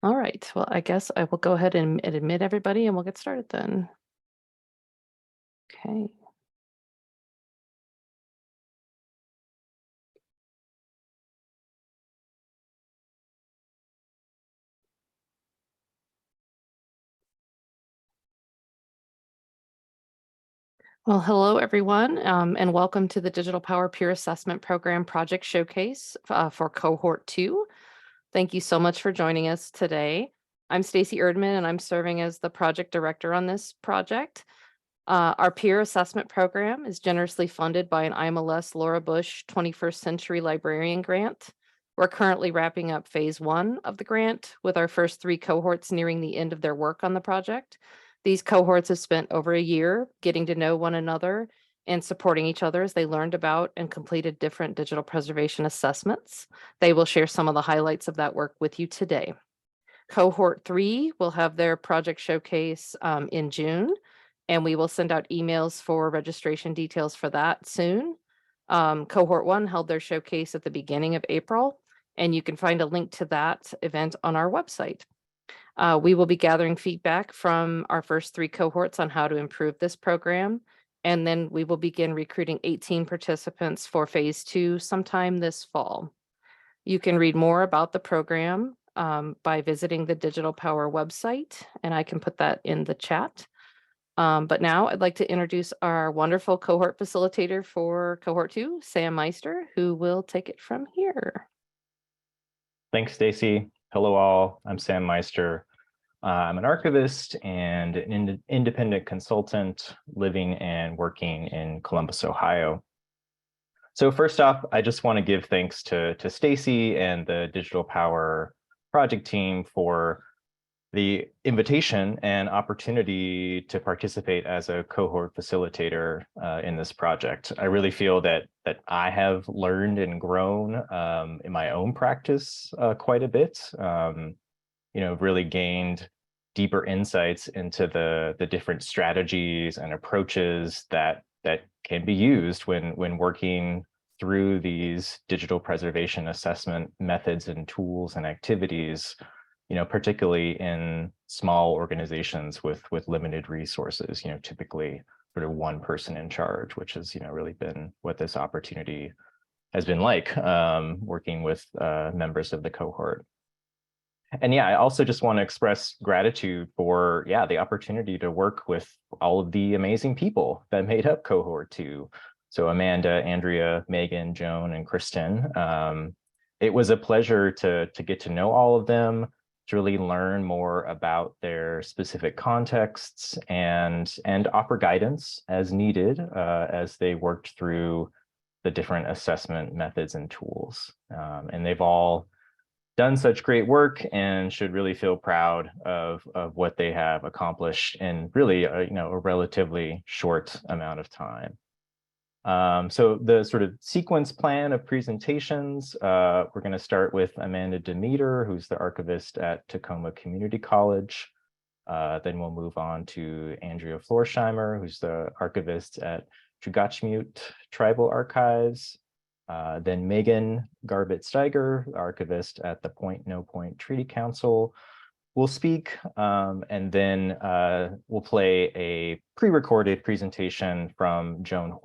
All right, well, I guess I will go ahead and admit everybody and we'll get started then. Okay. Well, hello, everyone, and welcome to the Digital POWRR Peer Assessment Program Project Showcase for Cohort 2. Thank you so much for joining us today. I'm Stacy Erdman, and I'm serving as the project director on this project. Our peer assessment program is generously funded by an IMLS Laura Bush 21st Century Librarian Grant. We're currently wrapping up phase 1 of the grant, with our first 3 cohorts nearing the end of their work on the project. These cohorts have spent over a year getting to know one another and supporting each other as they learned about and completed different digital preservation assessments. They will share some of the highlights of that work with you today. Cohort 3 will have their project showcase in June, and we will send out emails for registration details for that soon. Cohort 1 held their showcase at the beginning of April, and you can find a link to that event on our website. We will be gathering feedback from our first 3 cohorts on how to improve this program, and then we will begin recruiting 18 participants for phase 2 sometime this fall. You can read more about the program by visiting the Digital POWRR website, and I can put that in the chat. But now I'd like to introduce our wonderful cohort facilitator for Cohort 2, Sam Meister, who will take it from here. Thanks, Stacy. Hello, all. I'm Sam Meister. I'm an archivist and an independent consultant living and working in Columbus, Ohio. So first off, I just want to give thanks to Stacy and the Digital POWRR project team for the invitation and opportunity to participate as a cohort facilitator in this project. I really feel that I have learned and grown in my own practice quite a bit. Really gained deeper insights into the different strategies and approaches that can be used when working through these digital preservation assessment methods and tools and activities, particularly in small organizations with limited resources, typically sort of one person in charge, which has, really been what this opportunity has been like, working with members of the cohort. And yeah, I also just want to express gratitude for, the opportunity to work with all of the amazing people that made up Cohort 2. So Amanda, Andrea, Megan, Joan, and Kristen. It was a pleasure to get to know all of them, to really learn more about their specific contexts and offer guidance as needed as they worked through the different assessment methods and tools. And they've all done such great work and should really feel proud of what they have accomplished in really a relatively short amount of time. So the sort of sequence plan of presentations, we're going to start with Amanda Demeter, who's the archivist at Tacoma Community College. Then we'll move on to Andrea Floersheimer, who's the archivist at Chugachmiut Tribal Archives. Then Megan Garbett-Styger, archivist at the Point No Point Treaty Council, will speak, and then we'll play a pre-recorded presentation from Joan,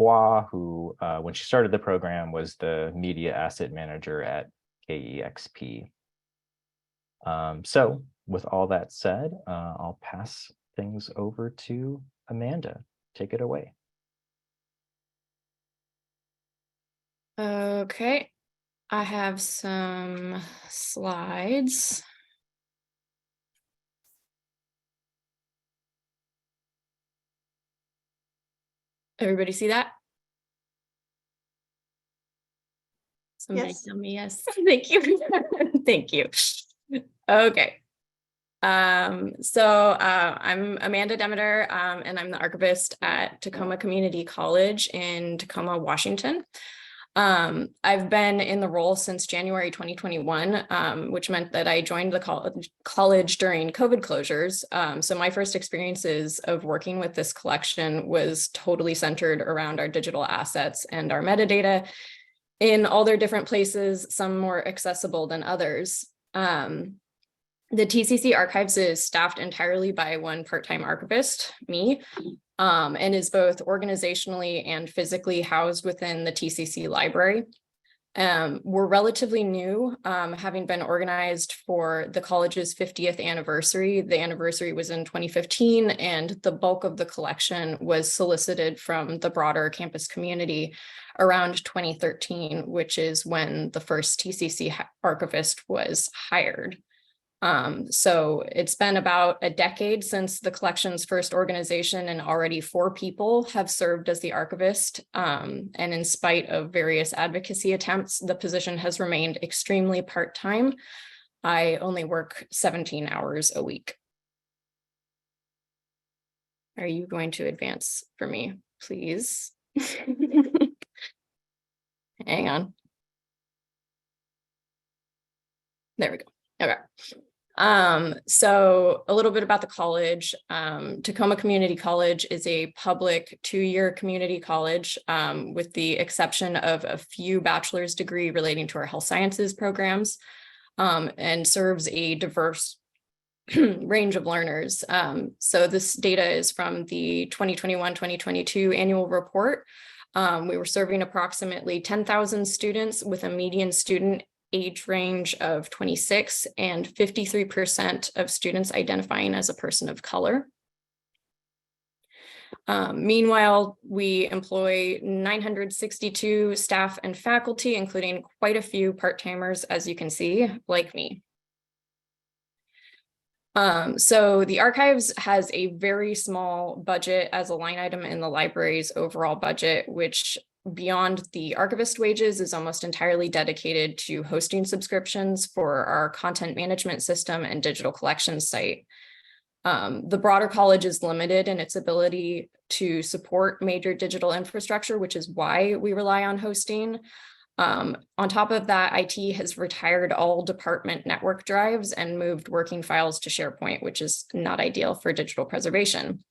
who, when she started the program, was the media asset manager at KEXP. So with all that said, I'll pass things over to Amanda. Take it away. Okay, I have some slides. Everybody see that? Somebody Yes. tell me yes. Thank you. Thank you. Okay. So I'm Amanda Demeter, and I'm the archivist at Tacoma Community College in Tacoma, Washington. I've been in the role since January 2021, which meant that I joined the college during COVID closures. So my first experiences of working with this collection was totally centered around our digital assets and our metadata in all their different places, some more accessible than others. The TCC Archives is staffed entirely by one part-time archivist, me, and is both organizationally and physically housed within the TCC library. We're relatively new, having been organized for the college's 50th anniversary. The anniversary was in 2015, and the bulk of the collection was solicited from the broader campus community around 2013, which is when the first TCC archivist was hired. So it's been about a decade since the collection's first organization, and already 4 people have served as the archivist. And in spite of various advocacy attempts, the position has remained extremely part-time. I only work 17 hours a week. Are you going to advance for me, please? Hang on. There we go. Okay. So a little bit about the college. Tacoma Community College is a public 2-year community college, with the exception of a few bachelor's degree relating to our health sciences programs, and serves a diverse range of learners. So this data is from the 2021-2022 annual report. We were serving approximately 10,000 students with a median student age range of 26 and 53% of students identifying as a person of color. Meanwhile, we employ 962 staff and faculty, including quite a few part-timers, as you can see, like me. So the archives has a very small budget as a line item in the library's overall budget, which beyond the archivist wages is almost entirely dedicated to hosting subscriptions for our content management system and digital collections site. The broader college is limited in its ability to support major digital infrastructure, which is why we rely on hosting. On top of that, IT has retired all department network drives and moved working files to SharePoint, which is not ideal for digital preservation.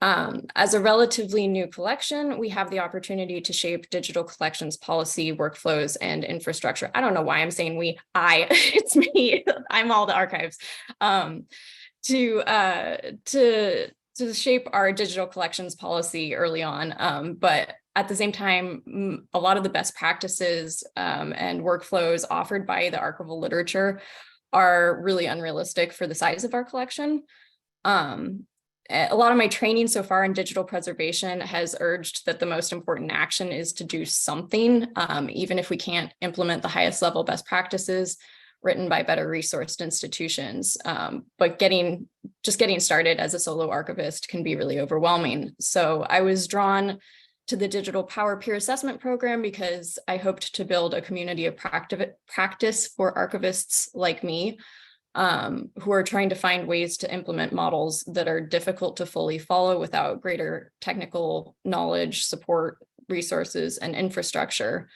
As a relatively new collection, we have the opportunity to shape digital collections policy, workflows, and infrastructure. I don't know why I'm saying we, it's me, I'm all the archives, to shape our digital collections policy early on. But at the same time, a lot of the best practices and workflows offered by the archival literature are really unrealistic for the size of our collection. A lot of my training so far in digital preservation has urged that the most important action is to do something, even if we can't implement the highest level best practices written by better resourced institutions. But just getting started as a solo archivist can be really overwhelming. So I was drawn to the Digital POWRR Peer Assessment Program because I hoped to build a community of practice for archivists like me, who are trying to find ways to implement models that are difficult to fully follow without greater technical knowledge, support, resources, and infrastructure.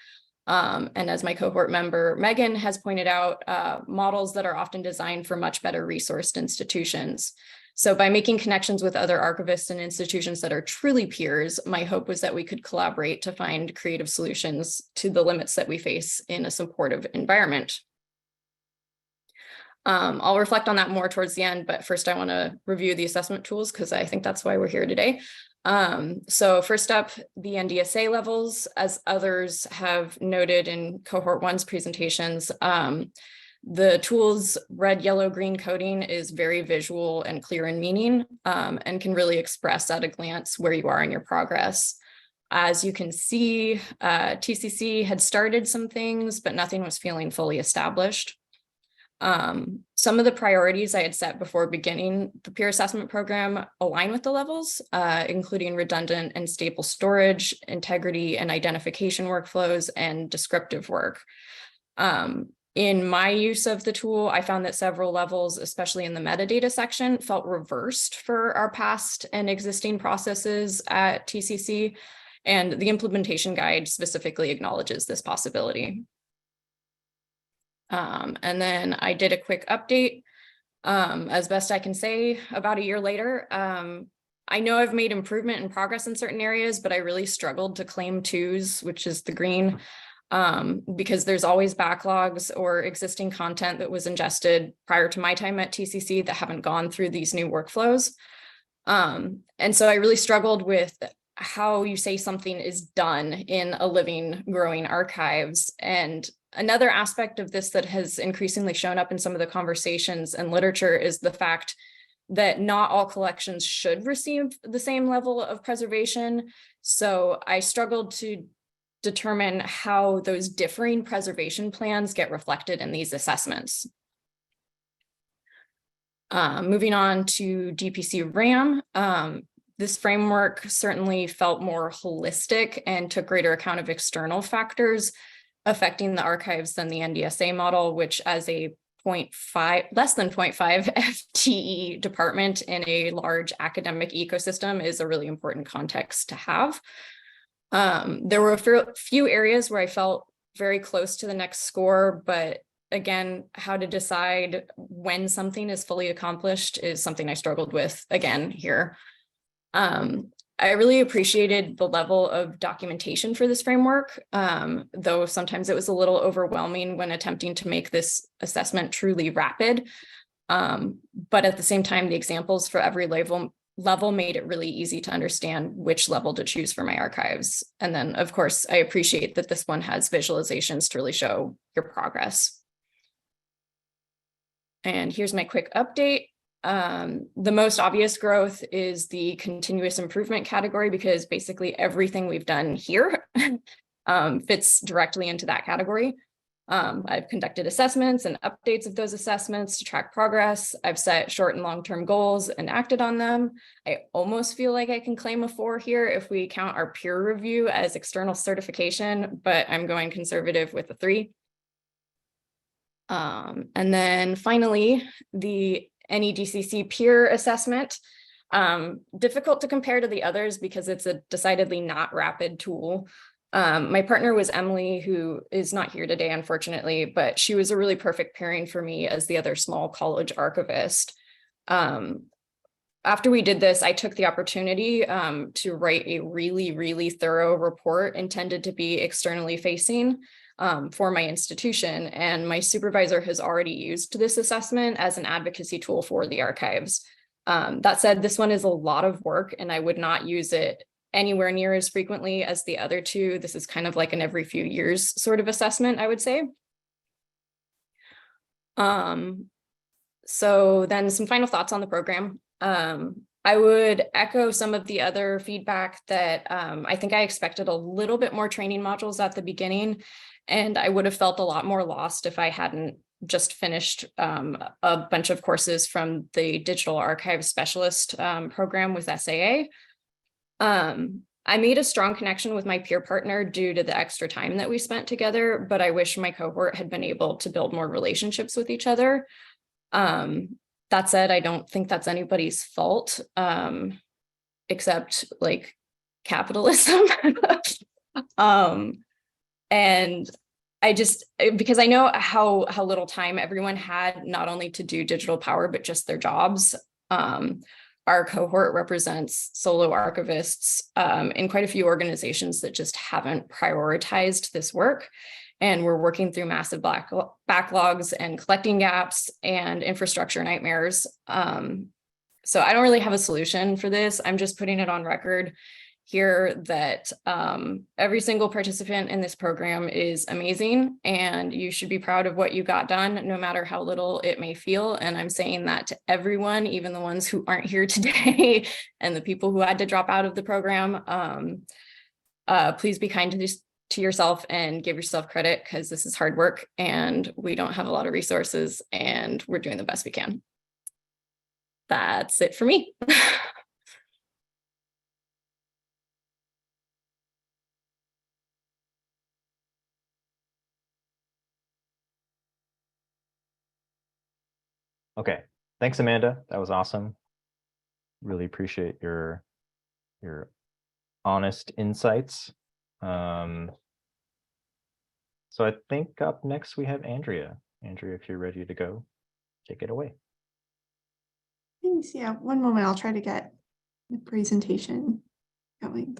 And as my cohort member, Megan, has pointed out, models that are often designed for much better resourced institutions. So by making connections with other archivists and institutions that are truly peers, my hope was that we could collaborate to find creative solutions to the limits that we face in a supportive environment. I'll reflect on that more towards the end, but first I want to review the assessment tools because I think that's why we're here today. So first up, the NDSA levels, as others have noted in cohort 1's presentations, the tool's red, yellow, green coding is very visual and clear in meaning, and can really express at a glance where you are in your progress. As you can see, TCC had started some things, but nothing was feeling fully established. Some of the priorities I had set before beginning the peer assessment program align with the levels, including redundant and stable storage, integrity and identification workflows, and descriptive work. In my use of the tool, I found that several levels, especially in the metadata section, felt reversed for our past and existing processes at TCC, and the implementation guide specifically acknowledges this possibility. And then I did a quick update, as best I can say, about a year later. I know I've made improvement and progress in certain areas, but I really struggled to claim twos, which is the green. because there's always backlogs or existing content that was ingested prior to my time at TCC that haven't gone through these new workflows. And so I really struggled with how you say something is done in a living, growing archives. And another aspect of this that has increasingly shown up in some of the conversations and literature is the fact that not all collections should receive the same level of preservation. So I struggled to determine how those differing preservation plans get reflected in these assessments. Moving on to DPC RAM, this framework certainly felt more holistic and took greater account of external factors affecting the archives than the NDSA model, which as a less than 0.5 FTE department in a large academic ecosystem is a really important context to have. There were a few areas where I felt very close to the next score, but again, how to decide when something is fully accomplished is something I struggled with again here. I really appreciated the level of documentation for this framework, though sometimes it was a little overwhelming when attempting to make this assessment truly rapid. But at the same time, the examples for every level made it really easy to understand which level to choose for my archives. And then, of course, I appreciate that this one has visualizations to really show your progress. And here's my quick update. The most obvious growth is the continuous improvement category, because basically everything we've done here fits directly into that category. I've conducted assessments and updates of those assessments to track progress. I've set short and long-term goals and acted on them. I almost feel like I can claim a 4 here if we count our peer review as external certification, but I'm going conservative with a 3. And then finally, the NEDCC peer assessment. Difficult to compare to the others because it's a decidedly not rapid tool. My partner was Emily, who is not here today, unfortunately, but she was a really perfect pairing for me as the other small college archivist. After we did this, I took the opportunity to write a really, really thorough report intended to be externally facing for my institution. And my supervisor has already used this assessment as an advocacy tool for the archives. That said, this one is a lot of work and I would not use it anywhere near as frequently as the other two. This is kind of like an every few years sort of assessment, I would say. So then some final thoughts on the program. I would echo some of the other feedback that I think I expected a little bit more training modules at the beginning, and I would have felt a lot more lost if I hadn't just finished a bunch of courses from the Digital Archive Specialist program with SAA. I made a strong connection with my peer partner due to the extra time that we spent together, but I wish my cohort had been able to build more relationships with each other. That said, I don't think that's anybody's fault, except like capitalism. And I just, because I know how little time everyone had, not only to do digital POWRR, but just their jobs. Our cohort represents solo archivists in quite a few organizations that just haven't prioritized this work. And we're working through massive backlogs and collecting gaps and infrastructure nightmares. So I don't really have a solution for this. I'm just putting it on record here that every single participant in this program is amazing and you should be proud of what you got done, no matter how little it may feel. And I'm saying that to everyone, even the ones who aren't here today and the people who had to drop out of the program. Please be kind to yourself and give yourself credit, because this is hard work and we don't have a lot of resources and we're doing the best we can. That's it for me. Okay, thanks, Amanda. That was awesome. Really appreciate your honest insights. So I think up next we have Andrea. Andrea, if you're ready to go, take it away. Thanks. Yeah, one moment. I'll try to get the presentation going.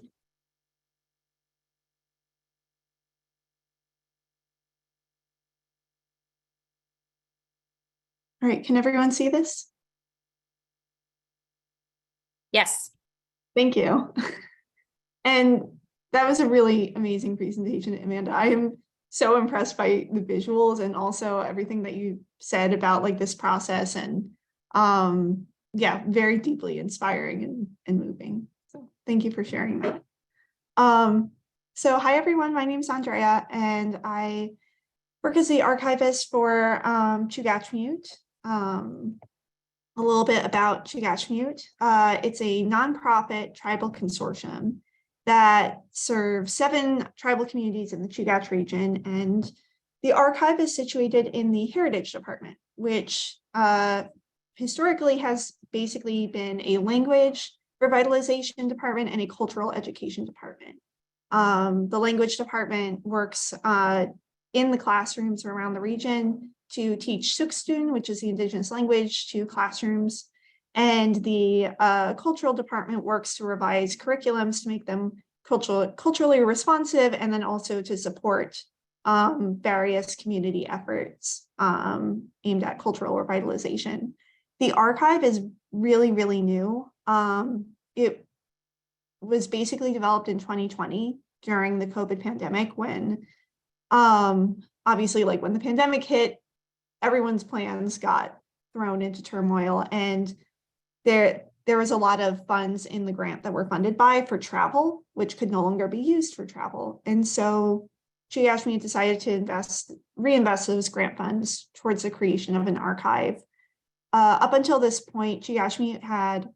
All right, can everyone see this? Yes. Thank you. And that was a really amazing presentation, Amanda. I am so impressed by the visuals and also everything that you said about like this process, and yeah, very deeply inspiring and moving. So thank you for sharing that. So hi everyone, my name is Andrea and I work as the archivist for Chugachmiut. A little bit about Chugachmiut. It's a nonprofit tribal consortium that serves 7 tribal communities in the Chugach region, and the archive is situated in the Heritage Department, which historically has basically been a language revitalization department and a cultural education department. The language department works in the classrooms around the region to teach Sukstun, which is the indigenous language, to classrooms. And the cultural department works to revise curriculums to make them culturally responsive, and then also to support various community efforts aimed at cultural revitalization. The archive is really, really new. It was basically developed in 2020 during the COVID pandemic, when obviously, like when the pandemic hit, everyone's plans got thrown into turmoil, and there was a lot of funds in the grant that were funded for travel, which could no longer be used for travel. And so Chugachmiut decided to reinvest those grant funds towards the creation of an archive. Up until this point, Chugachmiut had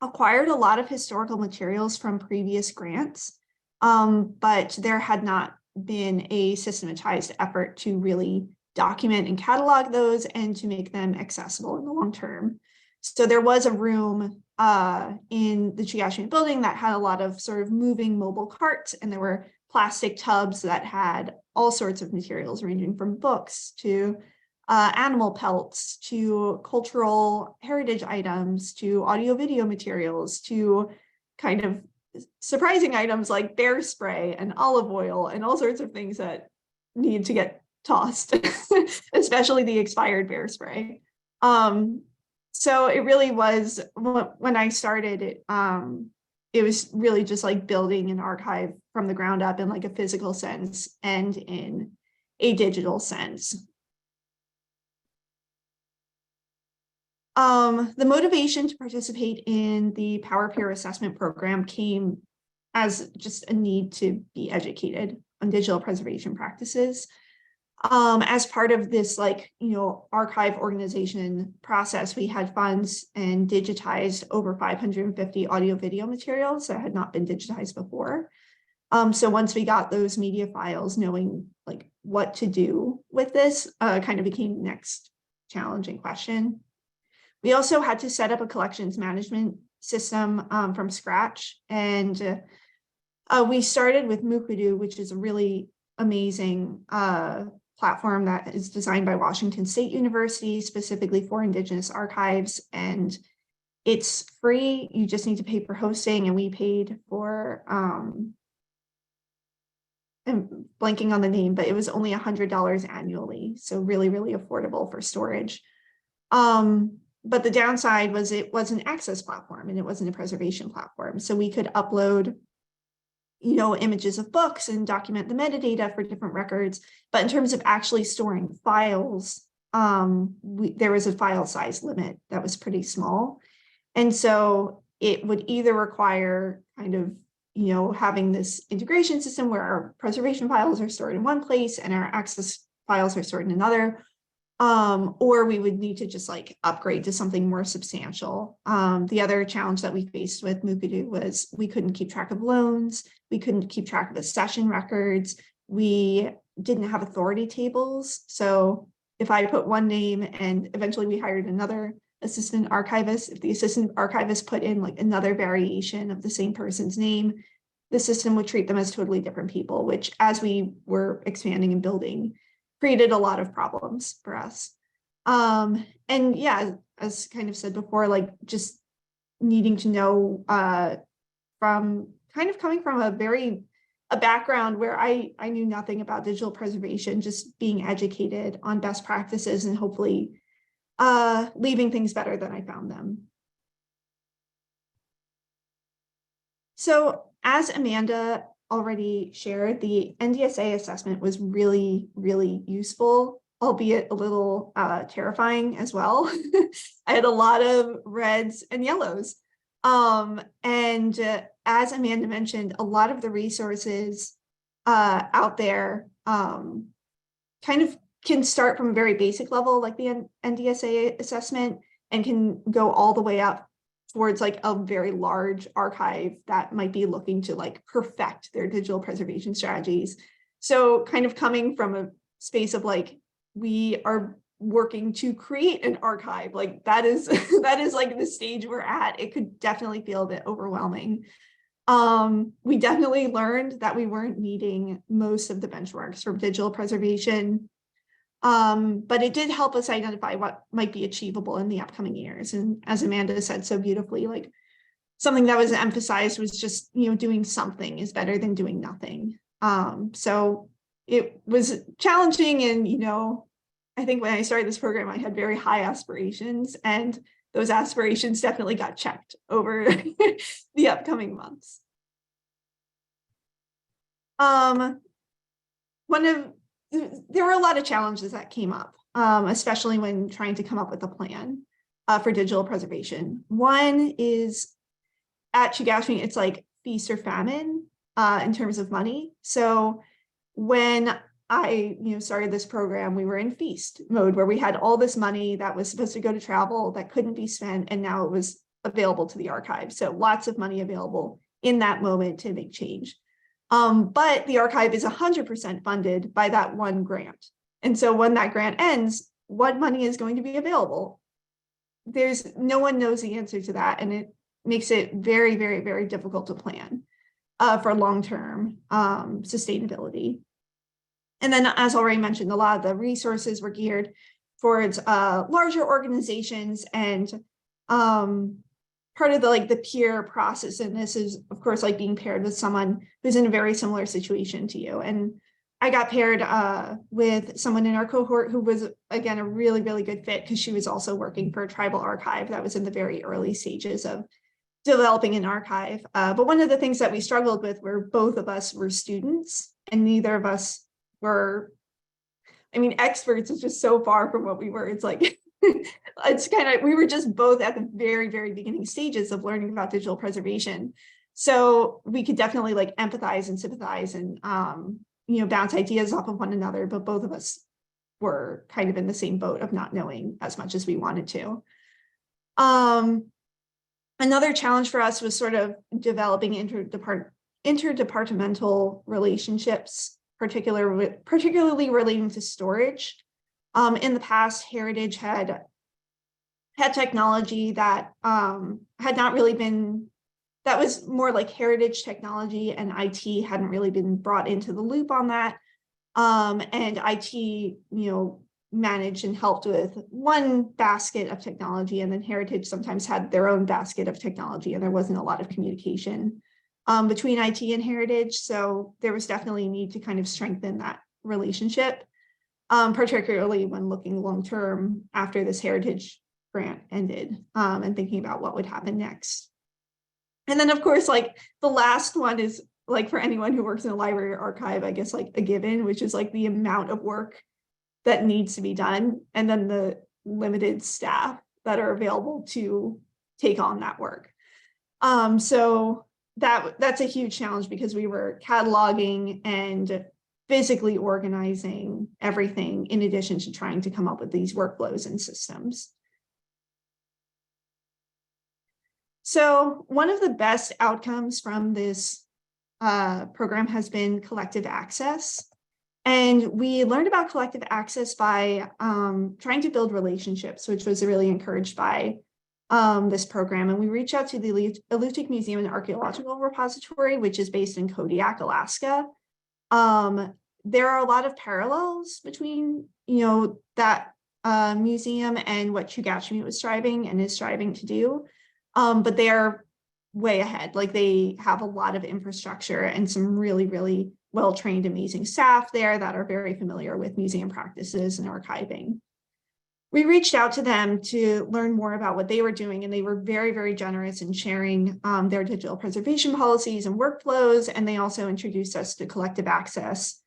acquired a lot of historical materials from previous grants, but there had not been a systematized effort to really document and catalog those and to make them accessible in the long term. So there was a room in the Chugachmiut building that had a lot of sort of moving mobile carts, and there were plastic tubs that had all sorts of materials ranging from books to animal pelts to cultural heritage items to audio-video materials to kind of surprising items like bear spray and olive oil and all sorts of things that need to get tossed, especially the expired bear spray. So it really was, when I started it, it was really just like building an archive from the ground up in like a physical sense and in a digital sense. The motivation to participate in the POWRR peer assessment program came as just a need to be educated on digital preservation practices. As part of this, archive organization process, we had funds and digitized over 550 audio-video materials that had not been digitized before. So once we got those media files, knowing like what to do with this kind of became the next challenging question. We also had to set up a collections management system from scratch. And we started with Mukadu, which is a really amazing platform that is designed by Washington State University, specifically for Indigenous archives. And it's free. You just need to pay for hosting. And we paid for, I'm blanking on the name, but it was only $100 annually. So really, really affordable for storage. But the downside was it was an access platform and it wasn't a preservation platform. So we could upload, images of books and document the metadata for different records. But in terms of actually storing files, there was a file size limit that was pretty small. And so it would either require kind of, having this integration system where our preservation files are stored in one place and our access files are stored in another, or we would need to just upgrade to something more substantial. The other challenge that we faced with Mukadu was we couldn't keep track of loans. We couldn't keep track of the session records. We didn't have authority tables. So if I put one name and eventually we hired another assistant archivist, if the assistant archivist put in another variation of the same person's name, the system would treat them as totally different people, which as we were expanding and building, created a lot of problems for us. And yeah, as kind of said before, just needing to know from kind of coming from a background where I knew nothing about digital preservation, just being educated on best practices and hopefully leaving things better than I found them. So as Amanda already shared, the NDSA assessment was really, really useful, albeit a little terrifying as well. I had a lot of reds and yellows. As Amanda mentioned, a lot of the resources out there kind of can start from a very basic level, like the NDSA assessment, and can go all the way up towards like a very large archive that might be looking to like perfect their digital preservation strategies. So kind of coming from a space of like, we are working to create an archive, like that is that is like the stage we're at. It could definitely feel a bit overwhelming. We definitely learned that we weren't meeting most of the benchmarks for digital preservation. But it did help us identify what might be achievable in the upcoming years. And as Amanda said so beautifully, like something that was emphasized was just, doing something is better than doing nothing. So it was challenging. And, I think when I started this program, I had very high aspirations, and those aspirations definitely got checked over the upcoming months. There were a lot of challenges that came up, especially when trying to come up with a plan for digital preservation. One is at Chugachmiut, it's like feast or famine in terms of money. So when I started this program, we were in feast mode where we had all this money that was supposed to go to travel that couldn't be spent, and now it was available to the archive. So lots of money available in that moment to make change. But the archive is 100% funded by that one grant. And so when that grant ends, what money is going to be available? No one knows the answer to that. And it makes it very, very, very difficult to plan for long-term sustainability. And then, as already mentioned, a lot of the resources were geared towards larger organizations, and part of the peer process in this is, of course, like being paired with someone who's in a very similar situation to you. And I got paired with someone in our cohort who was, again, a really, really good fit, because she was also working for a tribal archive that was in the very early stages of developing an archive. But one of the things that we struggled with were both of us were students, and neither of us were, experts is just so far from what we were. It's like, we were just both at the very, very beginning stages of learning about digital preservation. So we could definitely empathize and sympathize and, bounce ideas off of one another, but both of us were kind of in the same boat of not knowing as much as we wanted to. Another challenge for us was sort of developing interdepartmental relationships, particularly relating to storage. In the past, Heritage had technology that had not really been, that was more like heritage technology, and IT hadn't really been brought into the loop on that. And IT, managed and helped with one basket of technology, and then Heritage sometimes had their own basket of technology, and there wasn't a lot of communication between IT and Heritage. So there was definitely a need to kind of strengthen that relationship, particularly when looking long-term after this Heritage grant ended, and thinking about what would happen next. And then, of course, the last one is for anyone who works in a library or archive, I guess a given, which is the amount of work that needs to be done, and then the limited staff that are available to take on that work. So that's a huge challenge, because we were cataloging and physically organizing everything in addition to trying to come up with these workflows and systems. So one of the best outcomes from this program has been collective access. And we learned about collective access by trying to build relationships, which was really encouraged by this program. And we reached out to the Alutiiq Museum and Archaeological Repository, which is based in Kodiak, Alaska. There are a lot of parallels between, that museum and what Chugachmiut was striving and is striving to do. But they are way ahead. They have a lot of infrastructure and some really, really well-trained, amazing staff there that are very familiar with museum practices and archiving. we reached out to them to learn more about what they were doing, and they were very, very generous in sharing their digital preservation policies and workflows, and they also introduced us to collective access,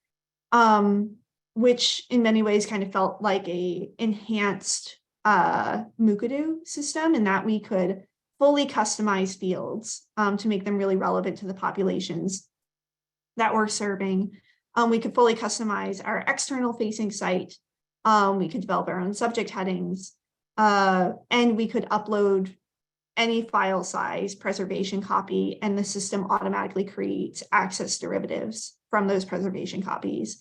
which in many ways kind of felt like a enhanced Mukadu system, in that we could fully customize fields to make them really relevant to the populations that we're serving. We could fully customize our external facing site. We could develop our own subject headings, and we could upload any file size preservation copy, and the system automatically creates access derivatives from those preservation copies.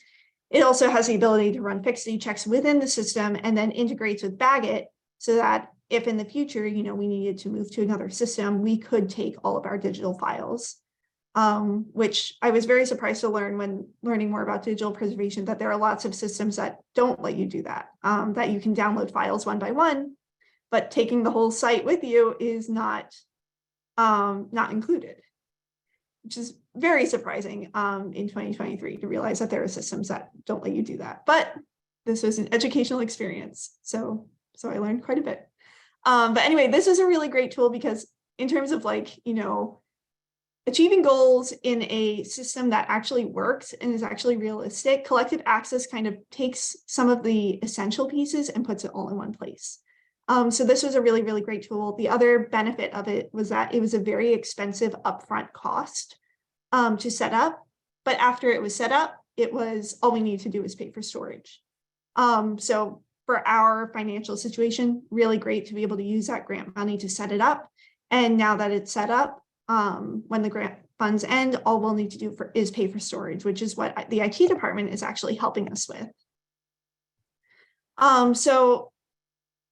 It also has the ability to run fixity checks within the system, and then integrates with Bagot, so that if in the future, we needed to move to another system, we could take all of our digital files. Which I was very surprised to learn when learning more about digital preservation, that there are lots of systems that don't let you do that, that you can download files one by one, but taking the whole site with you is not included, which is very surprising in 2023 to realize that there are systems that don't let you do that. But this was an educational experience, so I learned quite a bit. But anyway, this is a really great tool, because in terms of achieving goals in a system that actually works and is actually realistic, collective access kind of takes some of the essential pieces and puts it all in one place. So this was a really, really great tool. The other benefit of it was that it was a very expensive upfront cost to set up, but after it was set up, it was all we needed to do was pay for storage. So for our financial situation, really great to be able to use that grant money to set it up. And now that it's set up, when the grant funds end, all we'll need to do is pay for storage, which is what the IT department is actually helping us with. So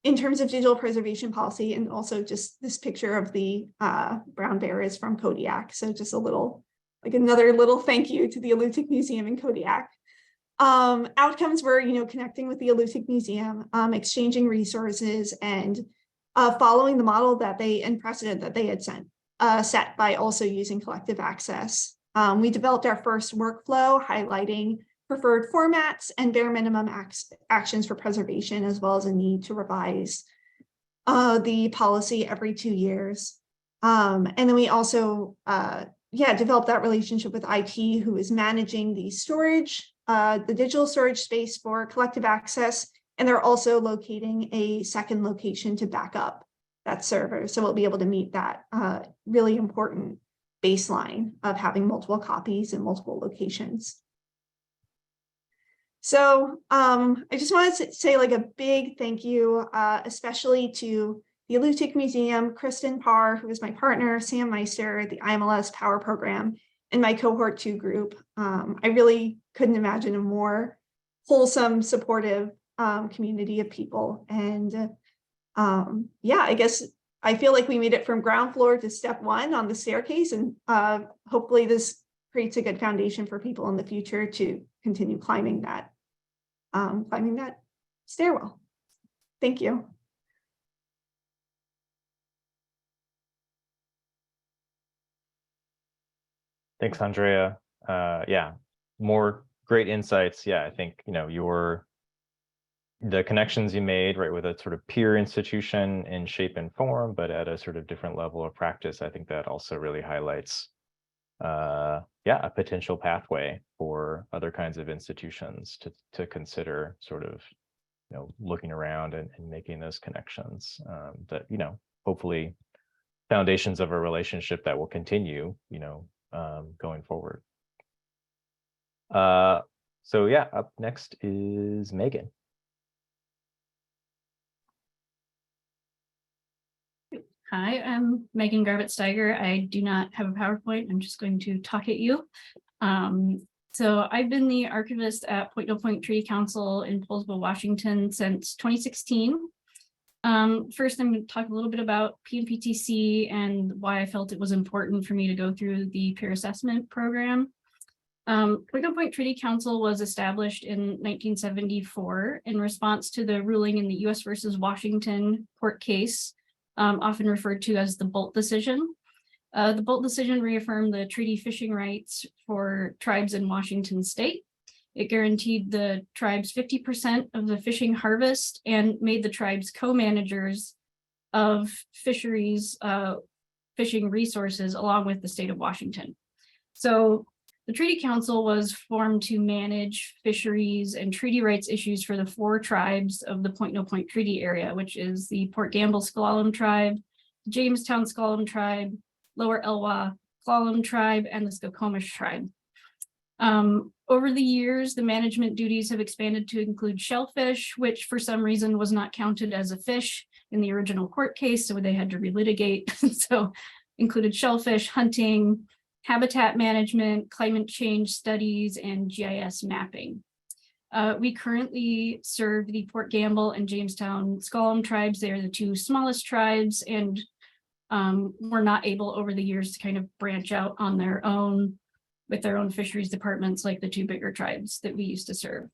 in terms of digital preservation policy, and also just this picture of the brown bear is from Kodiak. So just another little thank you to the Alutiiq Museum in Kodiak. Outcomes were, connecting with the Alutiiq Museum, exchanging resources, and following the model and precedent that they had set by also using collective access. We developed our first workflow highlighting preferred formats and bare minimum actions for preservation, as well as a need to revise the policy every 2 years. And then we also developed that relationship with IT, who is managing the storage, the digital storage space for collective access, and they're also locating a second location to back up that server. So we'll be able to meet that really important baseline of having multiple copies in multiple locations. So I just wanted to say a big thank you, especially to the Alutiiq Museum, Kristen, Parr, who is my partner, Sam Meister, the IMLS POWRR program, and my Cohort 2 group. I really couldn't imagine a more wholesome, supportive community of people. And I guess I feel like we made it from ground floor to step 1 on the staircase, and hopefully this creates a good foundation for people in the future to continue climbing that stairwell. Thank you. Thanks, Andrea. More great insights. I think the connections you made, right, with a sort of peer institution in shape and form, but at a sort of different level of practice. I think that also really highlights a potential pathway for other kinds of institutions to consider sort of looking around and making those connections that hopefully foundations of a relationship that will continue going forward. Up next is Megan. Hi, I'm Megan Garbett-Styger. I do not have a PowerPoint. I'm just going to talk at you. So I've been the archivist at Point No Point Treaty Council in Poulsbo, Washington since 2016. First, I'm going to talk a little bit about PNPTC and why I felt it was important for me to go through the peer assessment program. Point No Point Treaty Council was established in 1974 in response to the ruling in the U.S. versus Washington court case, often referred to as the Bolt decision. The Bolt decision reaffirmed the treaty fishing rights for tribes in Washington state It guaranteed the tribes 50% of the fishing harvest and made the tribes co-managers of fisheries, fishing resources along with the state of Washington. So the Treaty Council was formed to manage fisheries and treaty rights issues for the 4 tribes of the Point No Point Treaty Area, which is the Port Gamble S'Klallam Tribe, Jamestown S'Klallam Tribe, Lower Elwha S'Klallam Tribe, and the Skokomish Tribe. Over the years, the management duties have expanded to include shellfish, which for some reason was not counted as a fish in the original court case, so they had to relitigate. So included shellfish, hunting, habitat management, climate change studies, and GIS mapping. We currently serve the Port Gamble and Jamestown S'Klallam tribes. They are the 2 smallest tribes, and were not able over the years to kind of branch out on their own with their own fisheries departments like the 2 bigger tribes that we used to serve.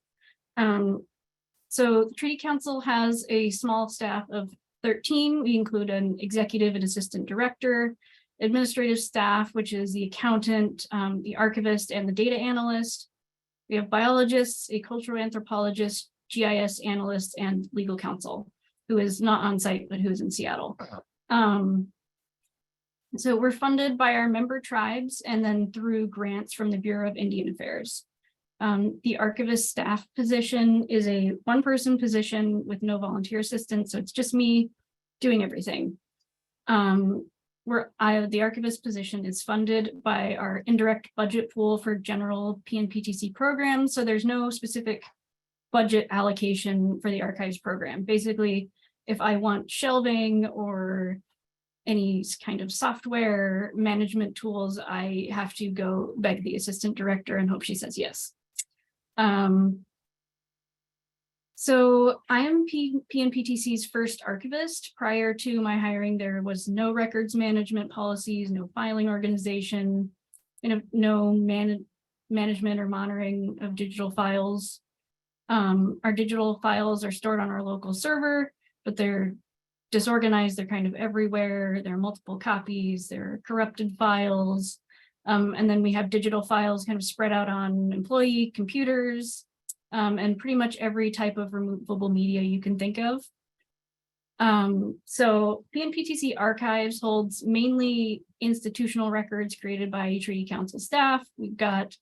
So the Treaty Council has a small staff of 13. We include an executive and assistant director, administrative staff, which is the accountant, the archivist, and the data analyst. We have biologists, a cultural anthropologist, GIS analyst, and legal counsel, who is not on site, but who is in Seattle. So we're funded by our member tribes and then through grants from the Bureau of Indian Affairs. The archivist staff position is a 1-person position with no volunteer assistance, so it's just me doing everything. The archivist position is funded by our indirect budget pool for general PNPTC programs, so there's no specific budget allocation for the archives program. Basically, if I want shelving or any kind of software management tools, I have to go beg the assistant director and hope she says yes. So I am PNPTC's first archivist. Prior to my hiring, there was no records management policies, no filing organization, no management or monitoring of digital files. Our digital files are stored on our local server, but they're disorganized. They're kind of everywhere. There are multiple copies. There are corrupted files. And then we have digital files kind of spread out on employee computers, and pretty much every type of removable media you can think of. So PNPTC Archives holds mainly institutional records created by Treaty Council staff. We've got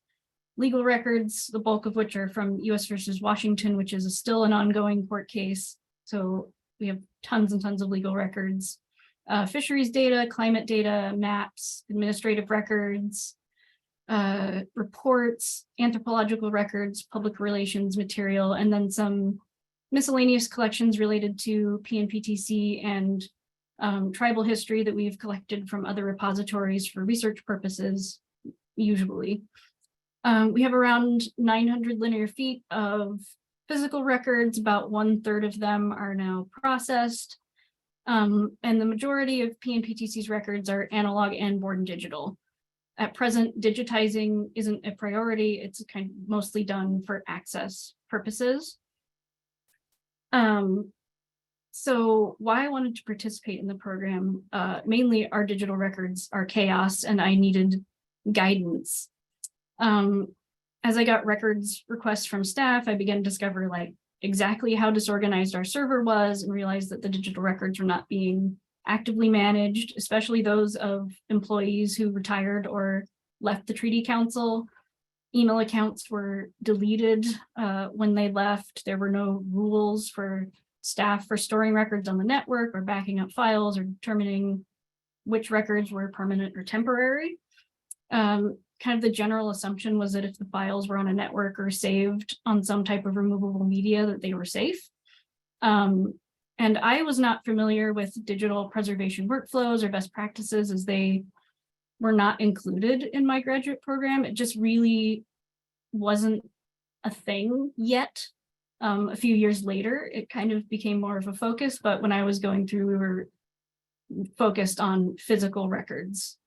legal records, the bulk of which are from US versus Washington, which is still an ongoing court case. So we have tons and tons of legal records, fisheries data, climate data, maps, administrative records, reports, anthropological records, public relations material, and then some miscellaneous collections related to PNPTC and tribal history that we've collected from other repositories for research purposes, usually. We have around 900 linear feet of physical records. About 1/3 of them are now processed. And the majority of PNPTC's records are analog and born digital. At present, digitizing isn't a priority. It's kind of mostly done for access purposes. So why I wanted to participate in the program, mainly our digital records are chaos and I needed guidance. As I got records requests from staff, I began to discover like exactly how disorganized our server was and realized that the digital records were not being actively managed, especially those of employees who retired or left the Treaty Council. Email accounts were deleted when they left. There were no rules for staff for storing records on the network or backing up files or determining which records were permanent or temporary. Kind of the general assumption was that if the files were on a network or saved on some type of removable media, that they were safe. And I was not familiar with digital preservation workflows or best practices as they were not included in my graduate program. It just really wasn't a thing yet. A few years later, it kind of became more of a focus, but when I was going through, we were focused on physical records.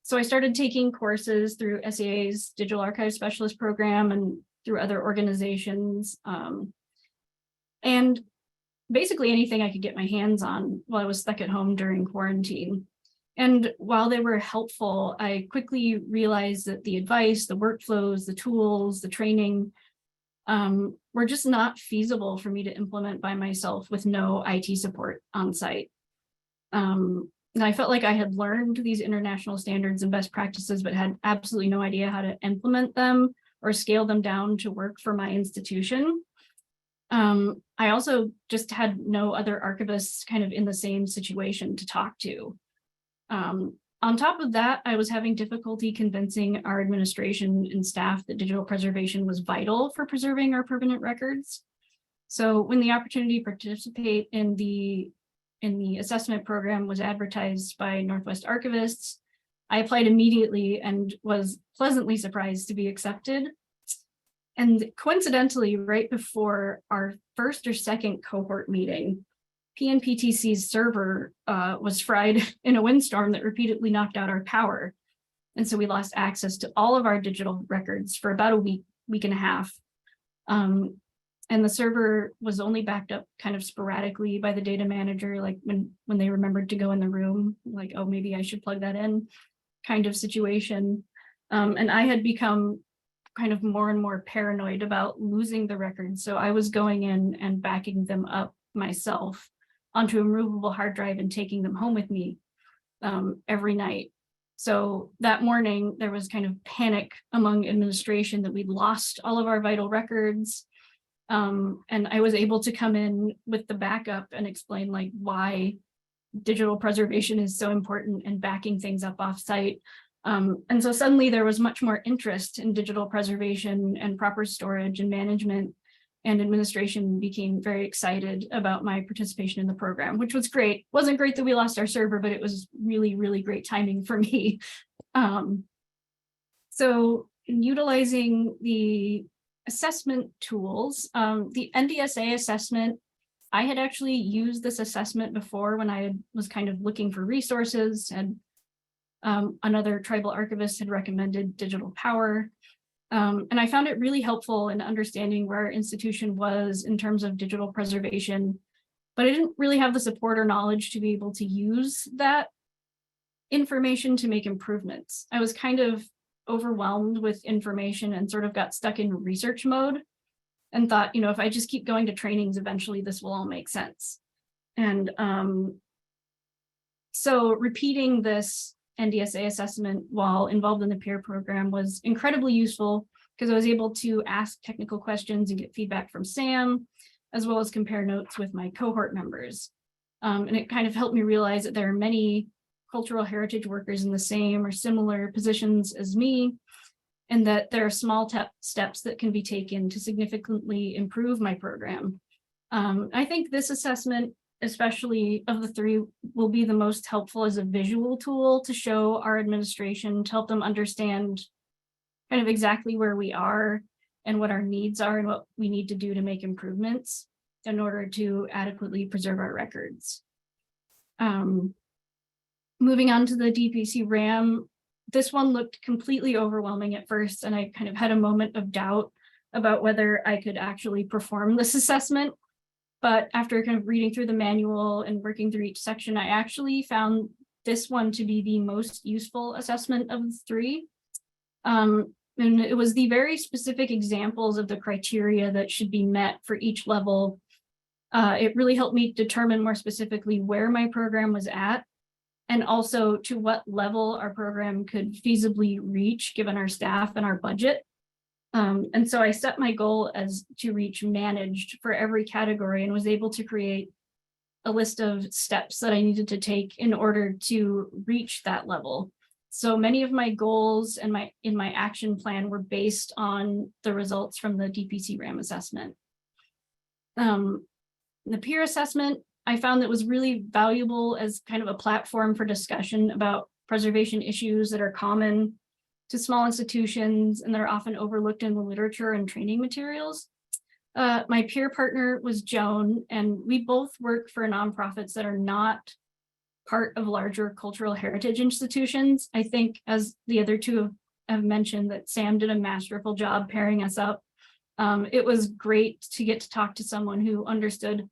So I started taking courses through SEA's Digital Archive Specialist Program and through other organizations. And basically anything I could get my hands on while I was stuck at home during quarantine. And while they were helpful, I quickly realized that the advice, the workflows, the tools, the training were just not feasible for me to implement by myself with no IT support on site. And I felt like I had learned these international standards and best practices, but had absolutely no idea how to implement them or scale them down to work for my institution. I also just had no other archivists kind of in the same situation to talk to. On top of that, I was having difficulty convincing our administration and staff that digital preservation was vital for preserving our permanent records. So when the opportunity to participate in the assessment program was advertised by Northwest Archivists, I applied immediately and was pleasantly surprised to be accepted. And coincidentally, right before our first or second cohort meeting, PNPTC's server was fried in a windstorm that repeatedly knocked out our power. And so we lost access to all of our digital records for about a week and a half. And the server was only backed up kind of sporadically by the data manager, like when they remembered to go in the room, like, oh, maybe I should plug that in kind of situation. And I had become kind of more and more paranoid about losing the records. So I was going in and backing them up myself onto a removable hard drive and taking them home with me every night. So that morning, there was kind of panic among administration that we'd lost all of our vital records. And I was able to come in with the backup and explain like why digital preservation is so important and backing things up offsite. And so suddenly there was much more interest in digital preservation and proper storage and management, and administration became very excited about my participation in the program, which was great. It wasn't great that we lost our server, but it was really, really great timing for me. So utilizing the assessment tools, the NDSA assessment, I had actually used this assessment before when I was kind of looking for resources, and another tribal archivist had recommended digital POWRR. And I found it really helpful in understanding where our institution was in terms of digital preservation, but I didn't really have the support or knowledge to be able to use that information to make improvements. I was kind of overwhelmed with information and sort of got stuck in research mode and thought, if I just keep going to trainings, eventually this will all make sense. And so repeating this NDSA assessment while involved in the peer program was incredibly useful because I was able to ask technical questions and get feedback from Sam, as well as compare notes with my cohort members. And it kind of helped me realize that there are many cultural heritage workers in the same or similar positions as me, and that there are small steps that can be taken to significantly improve my program. I think this assessment, especially of the three, will be the most helpful as a visual tool to show our administration, to help them understand kind of exactly where we are and what our needs are and what we need to do to make improvements in order to adequately preserve our records. Moving on to the DPC RAM, this one looked completely overwhelming at first, and I kind of had a moment of doubt about whether I could actually perform this assessment. But after kind of reading through the manual and working through each section, I actually found this one to be the most useful assessment of the three. And it was the very specific examples of the criteria that should be met for each level. It really helped me determine more specifically where my program was at, and also to what level our program could feasibly reach given our staff and our budget. And so I set my goal as to reach managed for every category and was able to create a list of steps that I needed to take in order to reach that level. So many of my goals and in my action plan were based on the results from the DPC RAM assessment. The peer assessment, I found that was really valuable as kind of a platform for discussion about preservation issues that are common to small institutions and that are often overlooked in the literature and training materials. My peer partner was Joan, and we both work for nonprofits that are not part of larger cultural heritage institutions. I think, as the other two have mentioned, that Sam did a masterful job pairing us up. It was great to get to talk to someone who understood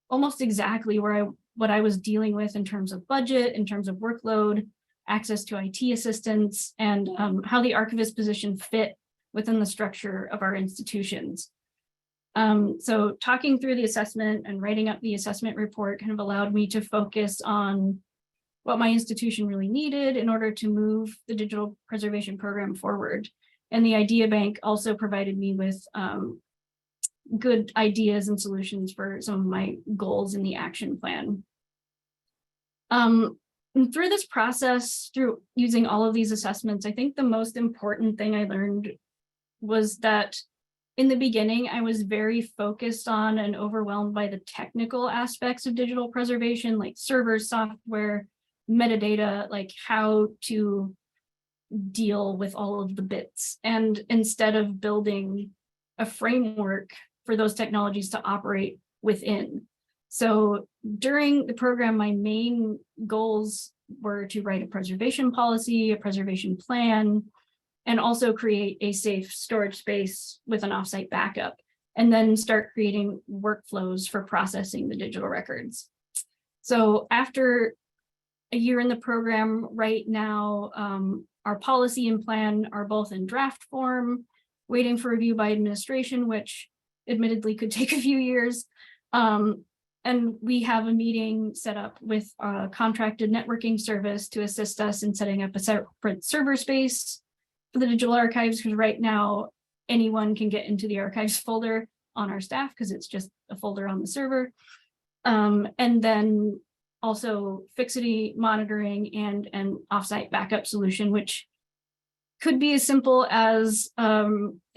almost exactly where I what I was dealing with in terms of budget, in terms of workload, access to IT assistance, and how the archivist position fit within the structure of our institutions. So talking through the assessment and writing up the assessment report kind of allowed me to focus on what my institution really needed in order to move the digital preservation program forward. And the idea bank also provided me with good ideas and solutions for some of my goals in the action plan. And through this process, through using all of these assessments, I think the most important thing I learned was that in the beginning, I was very focused on and overwhelmed by the technical aspects of digital preservation, like servers, software, metadata, like how to deal with all of the bits. And instead of building a framework for those technologies to operate within. So during the program, my main goals were to write a preservation policy, a preservation plan, and also create a safe storage space with an offsite backup, and then start creating workflows for processing the digital records. So after a year in the program right now, our policy and plan are both in draft form, waiting for review by administration, which admittedly could take a few years. And we have a meeting set up with a contracted networking service to assist us in setting up a separate server space for the digital archives, because right now anyone can get into the archives folder on our staff because it's just a folder on the server. And then also fixity monitoring and an offsite backup solution, which could be as simple as a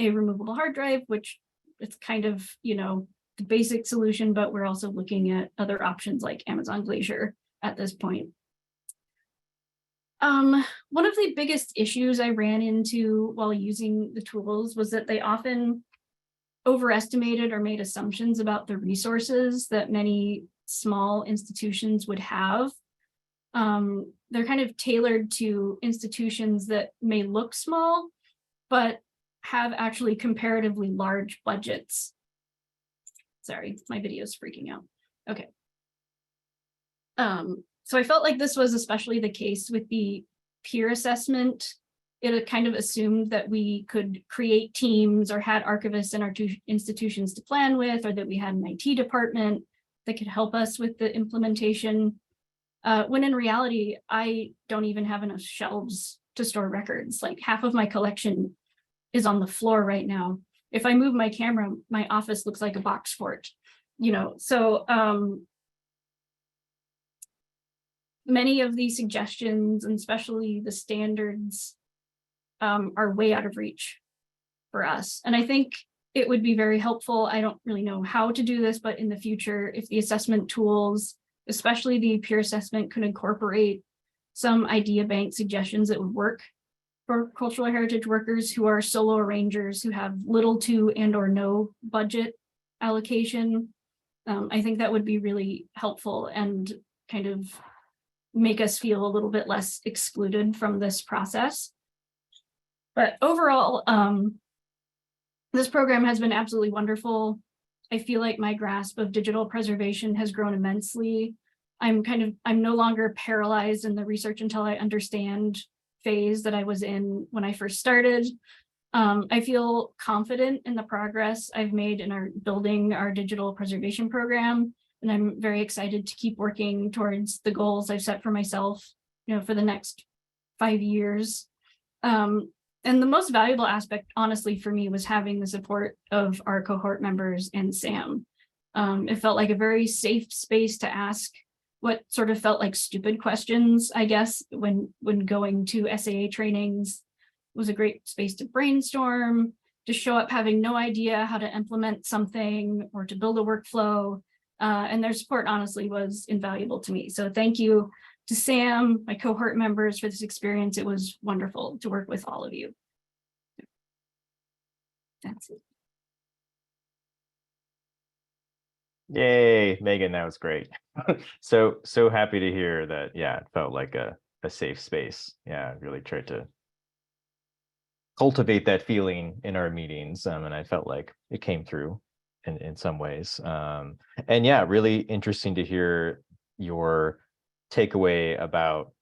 removable hard drive, which it's kind of, you know, the basic solution, but we're also looking at other options like Amazon Glacier at this point. One of the biggest issues I ran into while using the tools was that they often overestimated or made assumptions about the resources that many small institutions would have. They're kind of tailored to institutions that may look small, but have actually comparatively large budgets. Sorry, my video is freaking out. Okay. So I felt like this was especially the case with the peer assessment. It kind of assumed that we could create teams or had archivists in our two institutions to plan with, or that we had an IT department that could help us with the implementation. When in reality, I don't even have enough shelves to store records. Like half of my collection is on the floor right now. If I move my camera, my office looks like a box fort, you know. So many of these suggestions, and especially the standards, are way out of reach for us. And I think it would be very helpful. I don't really know how to do this, but in the future, if the assessment tools, especially the peer assessment, could incorporate some idea bank suggestions that would work for cultural heritage workers who are solo arrangers, who have little to and or no budget allocation. I think that would be really helpful and kind of make us feel a little bit less excluded from this process. But overall, this program has been absolutely wonderful. I feel like my grasp of digital preservation has grown immensely. I'm no longer paralyzed in the research until I understand phase that I was in when I first started. I feel confident in the progress I've made in building our digital preservation program, and I'm very excited to keep working towards the goals I've set for myself, you know, for the next 5 years. And the most valuable aspect, honestly, for me was having the support of our cohort members and Sam. It felt like a very safe space to ask what sort of felt like stupid questions, I guess, when going to SAA trainings. It was a great space to brainstorm, to show up having no idea how to implement something or to build a workflow. And their support, honestly, was invaluable to me. So thank you to Sam, my cohort members, for this experience. It was wonderful to work with all of you. That's it. Yay, Megan, that was great. So happy to hear that. Yeah, it felt like a safe space. Yeah, I really tried to cultivate that feeling in our meetings, and I felt like it came through in some ways. And yeah, really interesting to hear your takeaway about,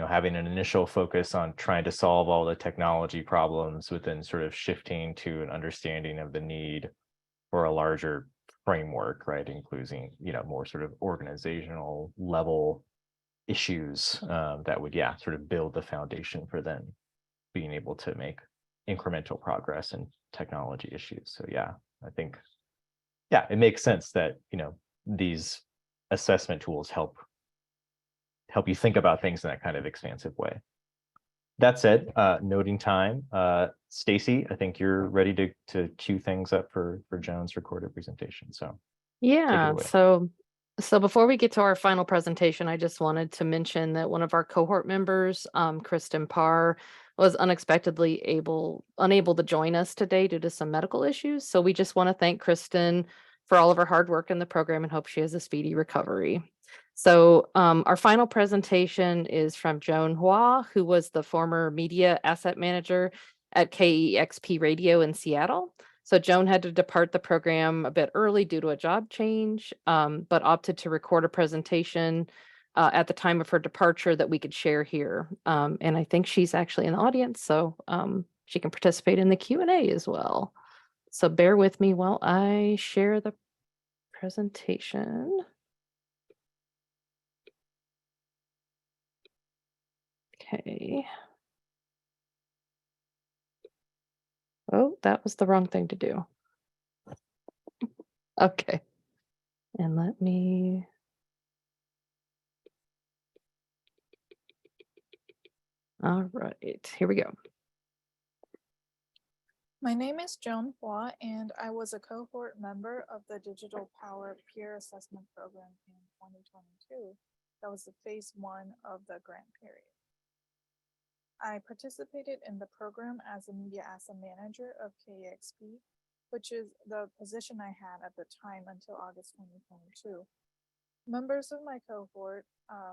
having an initial focus on trying to solve all the technology problems, but then sort of shifting to an understanding of the need for a larger framework, right? Including, more sort of organizational level issues that would, sort of build the foundation for then being able to make incremental progress in technology issues. So I think, it makes sense that, these assessment tools help you think about things in that kind of expansive way. That said, noting time, Stacy, I think you're ready to cue things up for Joan's recorded presentation. So Yeah, away. so before we get to our final presentation, I just wanted to mention that one of our cohort members, Kristen Parr, was unexpectedly unable to join us today due to some medical issues. So we just want to thank Kristen for all of her hard work in the program and hope she has a speedy recovery. So our final presentation is from Joan Hua, who was the former media asset manager at KEXP Radio in Seattle. So Joan had to depart the program a bit early due to a job change, but opted to record a presentation at the time of her departure that we could share here. And I think she's actually in the audience, so she can participate in the Q&A as well. So bear with me while I share the presentation. Okay. Oh, that was the wrong thing to do. Okay. And let me. All right, here we go. My name is Joan Hua, and I was a cohort member of the Digital POWRR Peer Assessment Program in 2022. That was the phase 1 of the grant period. I participated in the program as a media asset manager of KEXP, which is the position I had at the time until August 2022. Members of my cohort,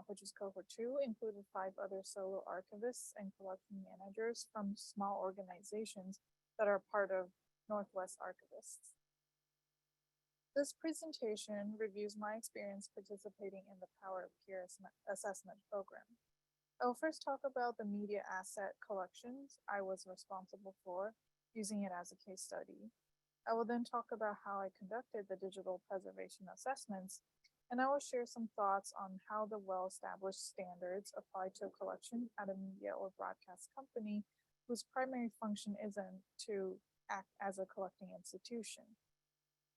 which is cohort 2, included 5 other solo archivists and collection managers from small organizations that are part of Northwest Archivists. This presentation reviews my experience participating in the POWRR Peer Assessment Program. I will first talk about the media asset collections I was responsible for, using it as a case study. I will then talk about how I conducted the digital preservation assessments, and I will share some thoughts on how the well-established standards apply to a collection at a media or broadcast company whose primary function isn't to act as a collecting institution.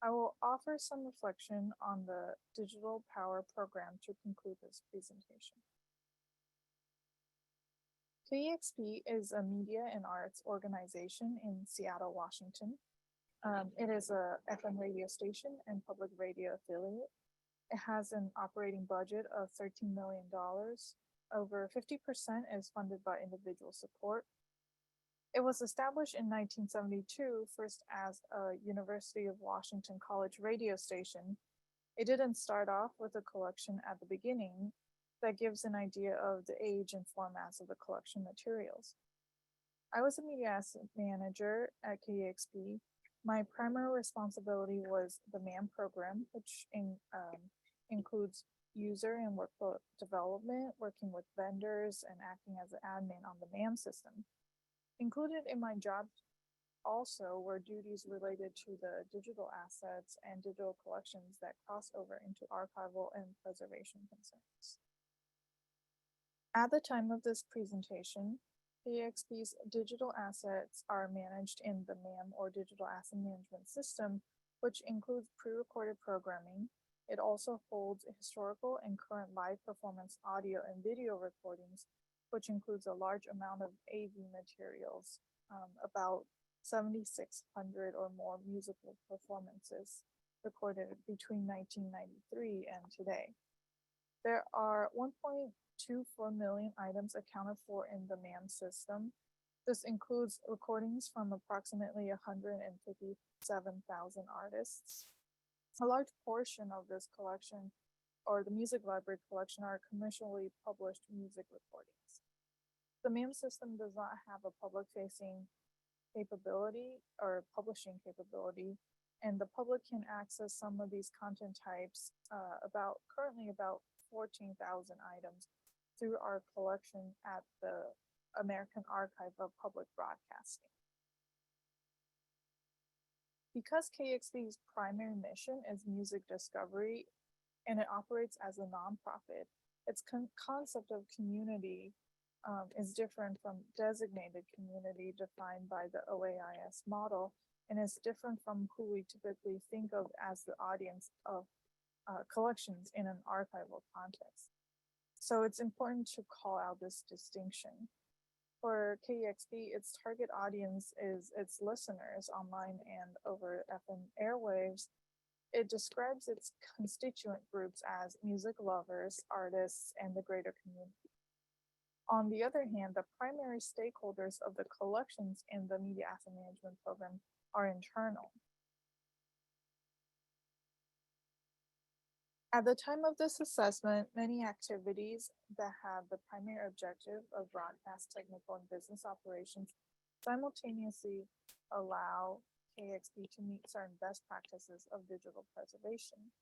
I will offer some reflection on the Digital POWRR program to conclude this presentation. KEXP is a media and arts organization in Seattle, Washington. It is a FM radio station and public radio affiliate. It has an operating budget of $13 million. Over 50% is funded by individual support. It was established in 1972, first as a University of Washington College radio station. It didn't start off with a collection at the beginning that gives an idea of the age and formats of the collection materials. I was a media asset manager at KEXP. My primary responsibility was the MAM program, which includes user and workflow development, working with vendors, and acting as an admin on the MAM system. Included in my job also were duties related to the digital assets and digital collections that cross over into archival and preservation concerns. At the time of this presentation, KEXP's digital assets are managed in the MAM or Digital Asset Management System, which includes pre-recorded programming. It also holds historical and current live performance audio and video recordings, which includes a large amount of AV materials, about 7,600 or more musical performances recorded between 1993 and today. There are 1.24 million items accounted for in the MAM system. This includes recordings from approximately 157,000 artists. A large portion of this collection, or the music library collection, are commercially published music recordings. The MAM system does not have a public-facing capability or publishing capability. and the public can access some of these content types, currently about 14,000 items through our collection at the American Archive of Public Broadcasting. Because KEXP's primary mission is music discovery and it operates as a nonprofit, its concept of community is different from designated community defined by the OAIS model, and is different from who we typically think of as the audience of collections in an archival context. So it's important to call out this distinction. For KEXP, its target audience is its listeners online and over FM airwaves. It describes its constituent groups as music lovers, artists, and the greater community. On the other hand, the primary stakeholders of the collections in the media asset management program are internal. At the time of this assessment, many activities that have the primary objective of broadcast, technical, and business operations simultaneously allow KEXP to meet certain best practices of digital preservation.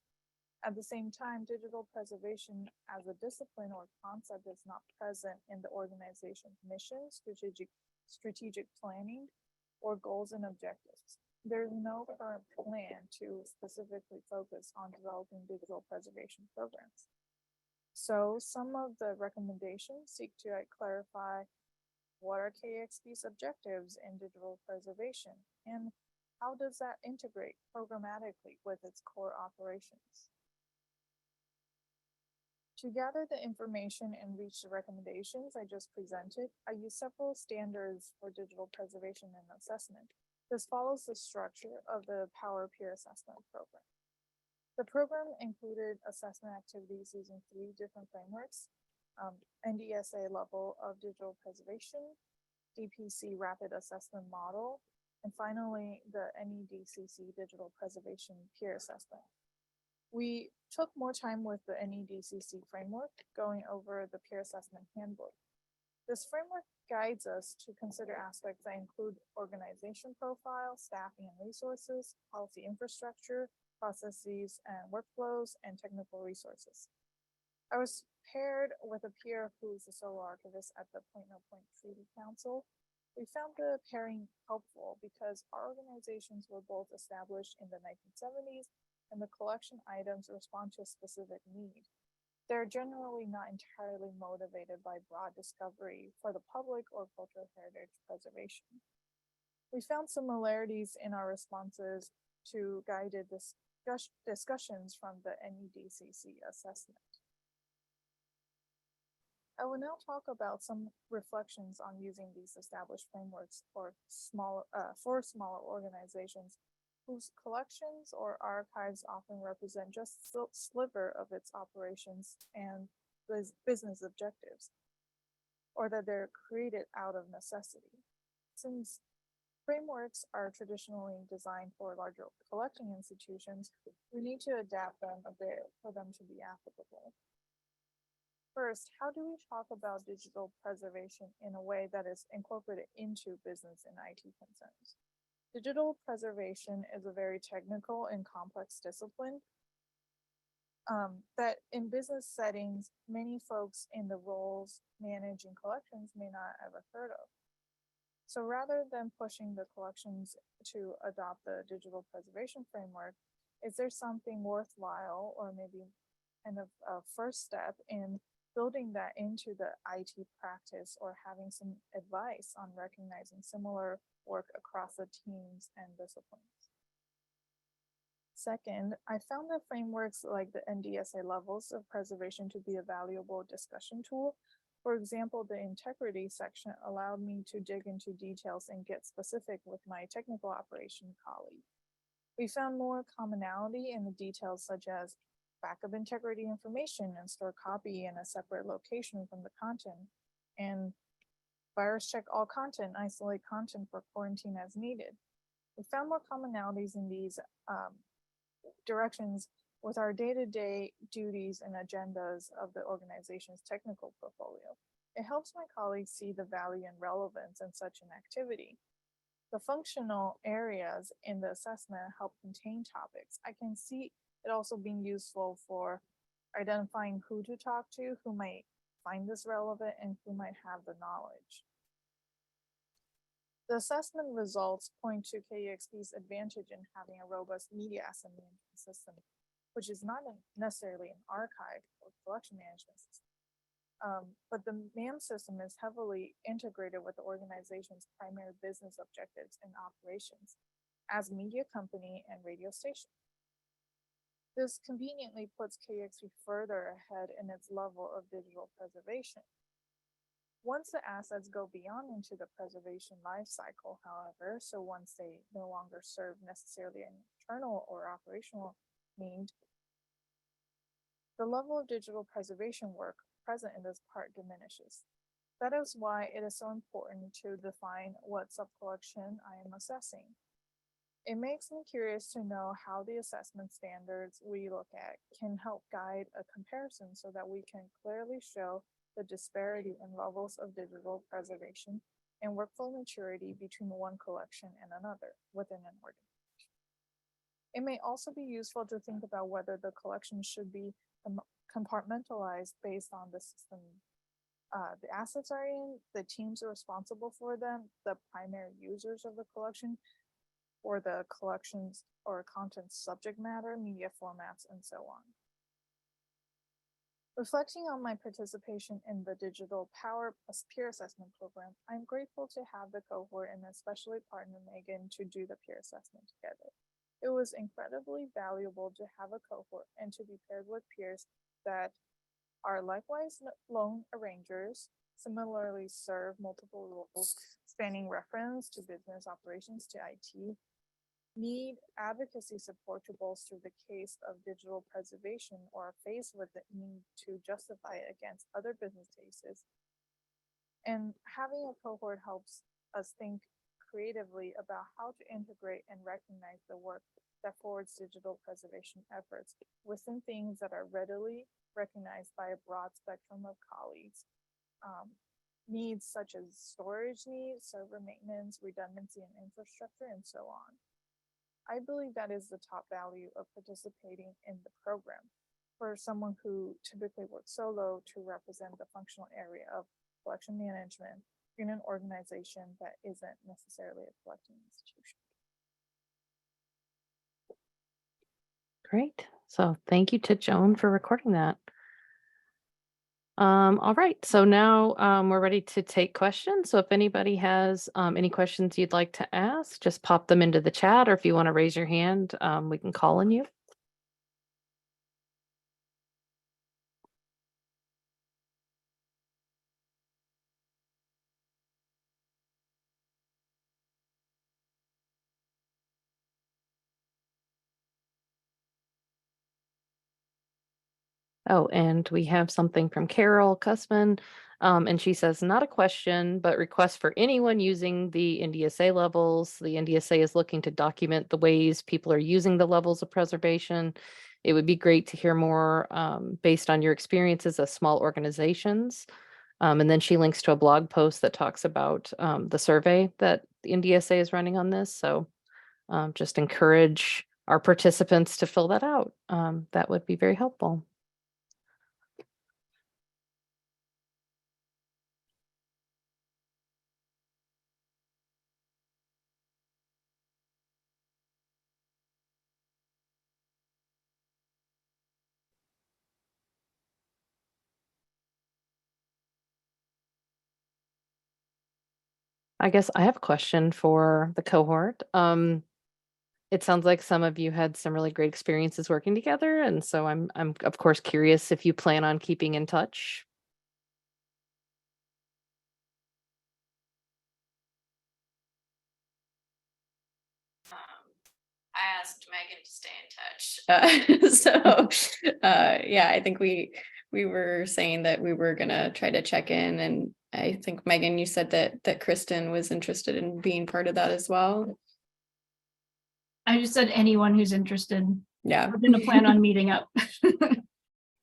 At the same time, digital preservation as a discipline or concept is not present in the organization's mission, strategic planning, or goals and objectives. There's no current plan to specifically focus on developing digital preservation programs. So some of the recommendations seek to clarify what are KEXP's objectives in digital preservation and how does that integrate programmatically with its core operations. To gather the information and reach the recommendations I just presented, I use several standards for digital preservation and assessment. This follows the structure of the POWRR peer assessment program. The program included assessment activities using 3 different frameworks: NDSA level of digital preservation, DPC rapid assessment model, and finally the NEDCC digital preservation peer assessment. We took more time with the NEDCC framework, going over the peer assessment handbook. This framework guides us to consider aspects that include organization profile, staffing and resources, policy infrastructure, processes and workflows, and technical resources. I was paired with a peer who's a solo archivist at the Point No Point Treaty Council. We found the pairing helpful because our organizations were both established in the 1970s and the collection items respond to a specific need. They're generally not entirely motivated by broad discovery for the public or cultural heritage preservation. We found similarities in our responses to guided discussions from the NEDCC assessment. I will now talk about some reflections on using these established frameworks for smaller organizations whose collections or archives often represent just a sliver of its operations and business objectives, or that they're created out of necessity. Since frameworks are traditionally designed for larger collecting institutions, we need to adapt them a bit for them to be applicable. First, how do we talk about digital preservation in a way that is incorporated into business and IT concerns? Digital preservation is a very technical and complex discipline that in business settings, many folks in the roles managing collections may not ever heard of. So rather than pushing the collections to adopt the digital preservation framework, is there something worthwhile or maybe kind of a first step in building that into the IT practice or having some advice on recognizing similar work across the teams and disciplines? Second, I found that frameworks like the NDSA Levels of preservation to be a valuable discussion tool. For example, the integrity section allowed me to dig into details and get specific with my technical operation colleague. We found more commonality in the details such as backup integrity information and store copy in a separate location from the content, and virus check all content, isolate content for quarantine as needed. We found more commonalities in these directions with our day-to-day duties and agendas of the organization's technical portfolio. It helps my colleagues see the value and relevance in such an activity. The functional areas in the assessment help contain topics. I can see it also being useful for identifying who to talk to, who might find this relevant, and who might have the knowledge. The assessment results point to KEXP's advantage in having a robust media asset management system, which is not necessarily an archive or collection management system. But the MAM system is heavily integrated with the organization's primary business objectives and operations as media company and radio station. This conveniently puts KEXP further ahead in its level of digital preservation. Once the assets go beyond into the preservation life cycle, however, so once they no longer serve necessarily an internal or operational need, the level of digital preservation work present in this part diminishes. That is why it is so important to define what sub-collection I am assessing. It makes me curious to know how the assessment standards we look at can help guide a comparison so that we can clearly show the disparity in levels of digital preservation and workflow maturity between one collection and another within an organization. It may also be useful to think about whether the collection should be compartmentalized based on the system the assets are in, the teams are responsible for them, the primary users of the collection, or the collections or content subject matter, media formats, and so on. Reflecting on my participation in the Digital POWRR peer assessment program, I'm grateful to have the cohort and especially partner Megan to do the peer assessment together. It was incredibly valuable to have a cohort and to be paired with peers that are likewise lone arrangers, similarly serve multiple roles spanning reference to business operations to IT, need advocacy support to bolster the case of digital preservation, or are faced with the need to justify it against other business cases. And having a cohort helps us think creatively about how to integrate and recognize the work that forwards digital preservation efforts within things that are readily recognized by a broad spectrum of colleagues. Needs such as storage needs, server maintenance, redundancy, and infrastructure, and so on. I believe that is the top value of participating in the program for someone who typically works solo to represent the functional area of collection management in an organization that isn't necessarily a collecting institution. Great. So thank you to Joan for recording that. All right, so now we're ready to take questions. So if anybody has any questions you'd like to ask, just pop them into the chat, or if you want to raise your hand, we can call on you. Oh, and we have something from Carol Cussman, and she says, not a question, but request for anyone using the NDSA levels. The NDSA is looking to document the ways people are using the levels of preservation. It would be great to hear more based on your experiences as small organizations. And then she links to a blog post that talks about the survey that the NDSA is running on this. So just encourage our participants to fill that out. That would be very helpful. I guess I have a question for the cohort. It sounds like some of you had some really great experiences working together, and so I'm of course curious if you plan on keeping in touch. I asked Megan to stay in touch. Yeah, I think we were saying that we were gonna try to check in, and I think Megan, you said that Kristen was interested in being part of that as well. I just said anyone who's interested. Yeah, We're gonna plan on meeting up.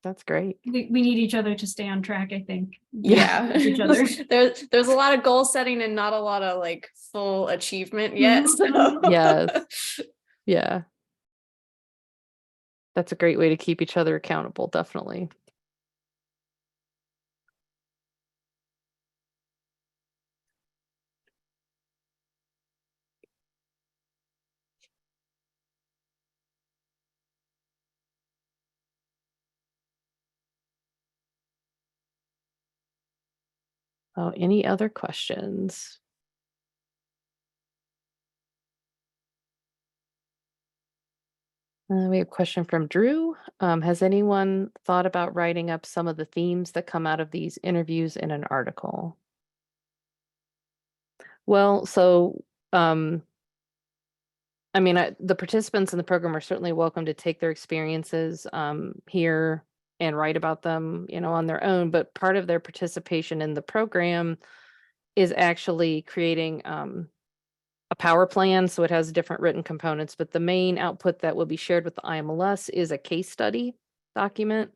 That's great. We need each other to stay on track, I think. Yeah. Each other. There's a lot of goal setting and not a lot of like full achievement yet. So. Yes. Yeah. That's a great way to keep each other accountable, definitely. Oh, any other questions? We have a question from Drew. Has anyone thought about writing up some of the themes that come out of these interviews in an article? Well, so, I mean, the participants in the program are certainly welcome to take their experiences here and write about them, on their own. But part of their participation in the program is actually creating a power plan. So it has different written components, but the main output that will be shared with the IMLS is a case study document,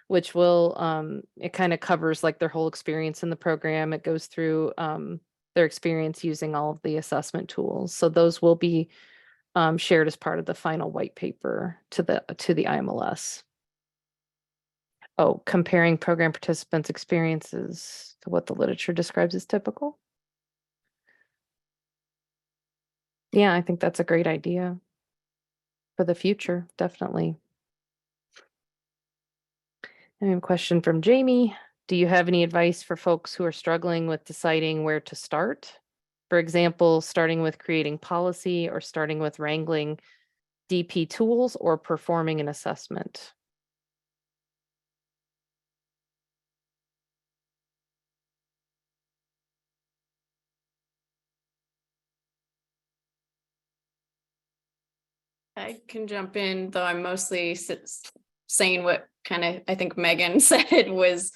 which will, it kind of covers like their whole experience in the program. It goes through their experience using all of the assessment tools. So those will be shared as part of the final white paper to the IMLS. Oh, comparing program participants' experiences to what the literature describes as typical. Yeah, I think that's a great idea for the future, definitely. I have a question from Jamie. Do you have any advice for folks who are struggling with deciding where to start? For example, starting with creating policy or starting with wrangling DP tools or performing an assessment? I can jump in, though I'm mostly saying what kind of I think Megan said was,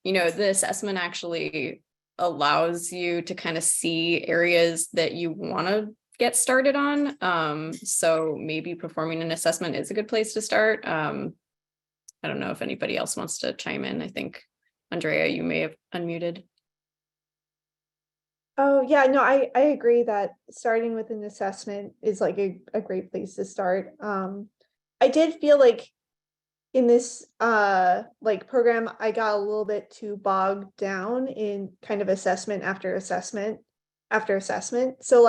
the assessment actually allows you to kind of see areas that you want to get started on. So maybe performing an assessment is a good place to start. I don't know if anybody else wants to chime in. I think, Andrea, you may have unmuted. Oh, yeah, no, I agree that starting with an assessment is like a great place to start. I did feel like in this program, I got a little bit too bogged down in kind of assessment after assessment after assessment. So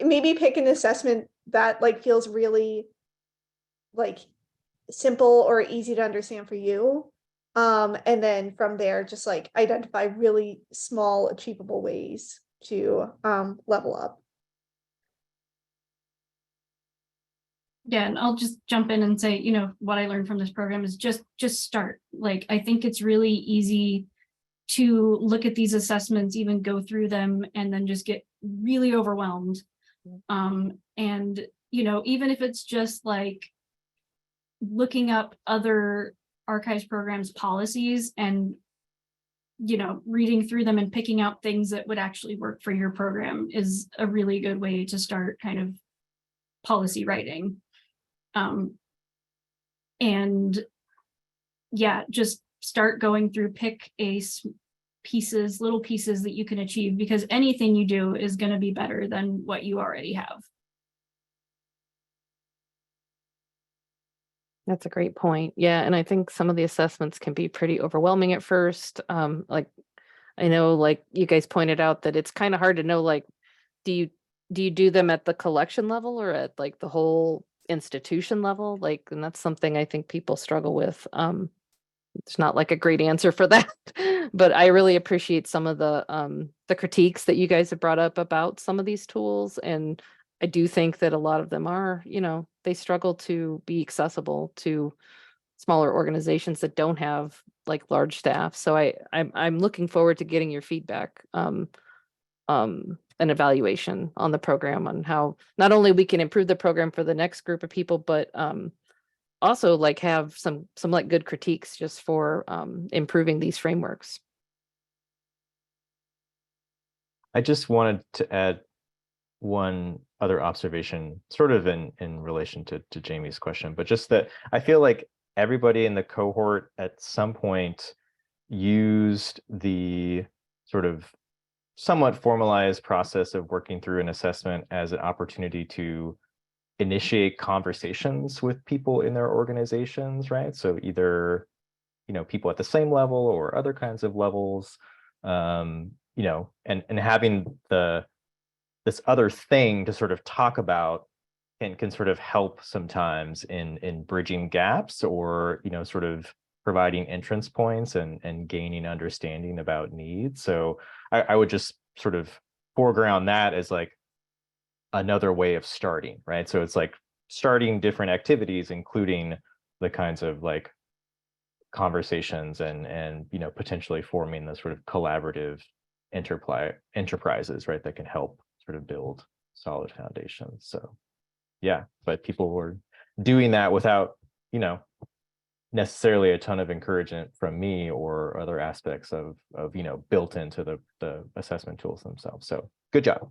maybe pick an assessment that feels really simple or easy to understand for you. And then from there, just identify really small, achievable ways to level up. Yeah, and I'll just jump in and say, what I learned from this program is just start. I think it's really easy to look at these assessments, even go through them, and then just get really overwhelmed. And even if it's just looking up other archives programs policies and reading through them and picking out things that would actually work for your program is a really good way to start kind of policy writing. And yeah, just start going through, pick little pieces that you can achieve, because anything you do is going to be better than what you already have. That's a great point. Yeah, and I think some of the assessments can be pretty overwhelming at first. I know, you guys pointed out that it's kind of hard to know, do you do them at the collection level or at the whole institution level? And that's something I think people struggle with. It's not a great answer for that, but I really appreciate some of the critiques that you guys have brought up about some of these tools, and I do think that a lot of them are, they struggle to be accessible to smaller organizations that don't have large staff. So I'm looking forward to getting your feedback, an evaluation on the program, on how not only we can improve the program for the next group of people, but also have some good critiques just for improving these frameworks. I just wanted to add one other observation, sort of in relation to Jamie's question, but just that I feel like everybody in the cohort at some point used the sort of somewhat formalized process of working through an assessment as an opportunity to initiate conversations with people in their organizations, right? So either, people at the same level or other kinds of levels, and having this other thing to sort of talk about and can sort of help sometimes in bridging gaps or, sort of providing entrance points and gaining understanding about needs. So I would just sort of foreground that as like another way of starting, right? So it's like starting different activities, including the kinds of like conversations and potentially forming the sort of collaborative enterprises, right, that can help sort of build solid foundations. So yeah, but people were doing that without necessarily a ton of encouragement from me or other aspects of built into the assessment tools themselves. So good job.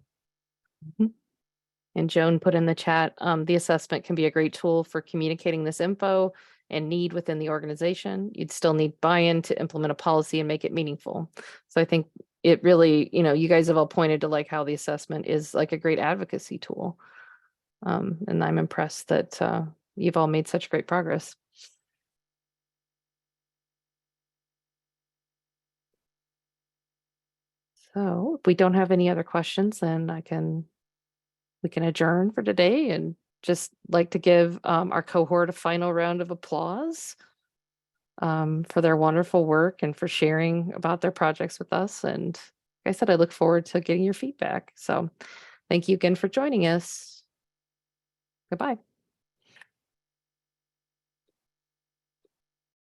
And Joan put in the chat, the assessment can be a great tool for communicating this info and need within the organization. You'd still need buy-in to implement a policy and make it meaningful. So I think it really, you guys have all pointed to like how the assessment is like a great advocacy tool. And I'm impressed that you've all made such great progress. So if we don't have any other questions, then we can adjourn for today, and just like to give our cohort a final round of applause for their wonderful work and for sharing about their projects with us. And like I said, I look forward to getting your feedback. So thank you again for joining us. Goodbye.